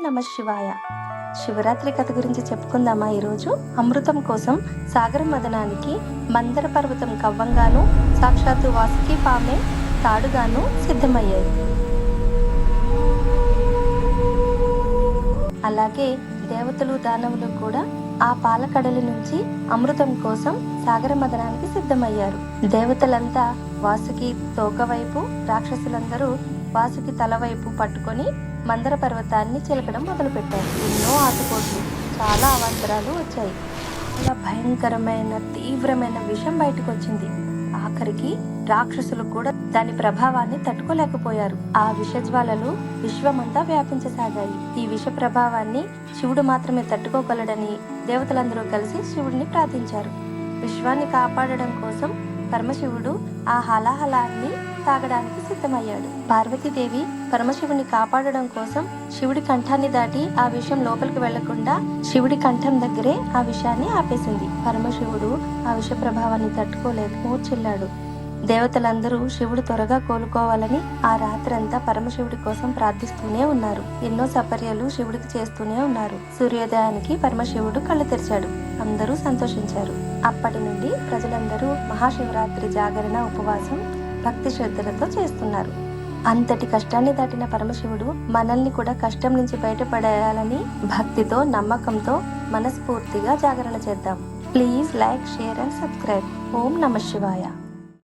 నమ శివాయ. శివరాత్రి కథ గురించి చెప్పుకుందామా ఈరోజు? అమృతం కోసం సాగర మదనానికి మందర పర్వతం కవ్వంగాను, సాక్షాత్తు వాసుకి పామే తాడుగాను సిద్ధమయ్యాయి. అలాగే దేవతలు దానవులు కూడా ఆ పాలకడలి నుంచి అమృతం కోసం సాగర మదనానికి సిద్ధమయ్యారు. దేవతలంతా వాసుకి తోక వైపు, రాక్షసులందరూ వాసుకి తల వైపు పట్టుకొని మందర పర్వతాన్ని చిలకడం మొదలుపెట్టారు. ఎన్నో ఆటుపోట్లు, చాలా అవాంతరాలు వచ్చాయి. చాలా భయంకరమైన తీవ్రమైన విషం బయటకు వచ్చింది. ఆఖరికి రాక్షసులు కూడా దాని ప్రభావాన్ని తట్టుకోలేకపోయారు. ఆ విషజ్వాలలు విశ్వమంతా వ్యాపించసాగాయి. ఈ విష ప్రభావాన్ని శివుడు మాత్రమే తట్టుకోగలడని దేవతలందరూ కలిసి శివుడిని ప్రార్థించారు. విశ్వాన్ని కాపాడడం కోసం పరమశివుడు ఆ హలాహలాన్ని తాగడానికి సిద్ధమయ్యాడు. పార్వతీదేవి పరమశివుని కాపాడడం కోసం శివుడి కంఠాన్ని దాటి ఆ విషయం లోపలికి వెళ్లకుండా శివుడి కంఠం దగ్గరే ఆ విషయాన్ని ఆపేసింది. పరమశివుడు ఆ విష ప్రభావాన్ని తట్టుకోలేక మూర్ఛిల్లాడు. దేవతలందరూ శివుడు త్వరగా కోలుకోవాలని ఆ రాత్రంతా పరమశివుడి కోసం ప్రార్థిస్తూనే ఉన్నారు. ఎన్నో సపర్యలు శివుడికి చేస్తూనే ఉన్నారు. సూర్యోదయానికి పరమశివుడు కళ్ళు తెరిచాడు. అందరూ సంతోషించారు. అప్పటి నుండి ప్రజలందరూ మహాశివరాత్రి జాగరణ, ఉపవాసం భక్తి శ్రద్ధలతో చేస్తున్నారు. అంతటి కష్టాన్ని దాటిన పరమశివుడు మనల్ని కూడా కష్టం నుంచి బయటపడేయాలని భక్తితో, నమ్మకంతో మనస్ఫూర్తిగా జాగరణ చేద్దాం. Please like, share and subscribe. ఓం నమ శివాయ.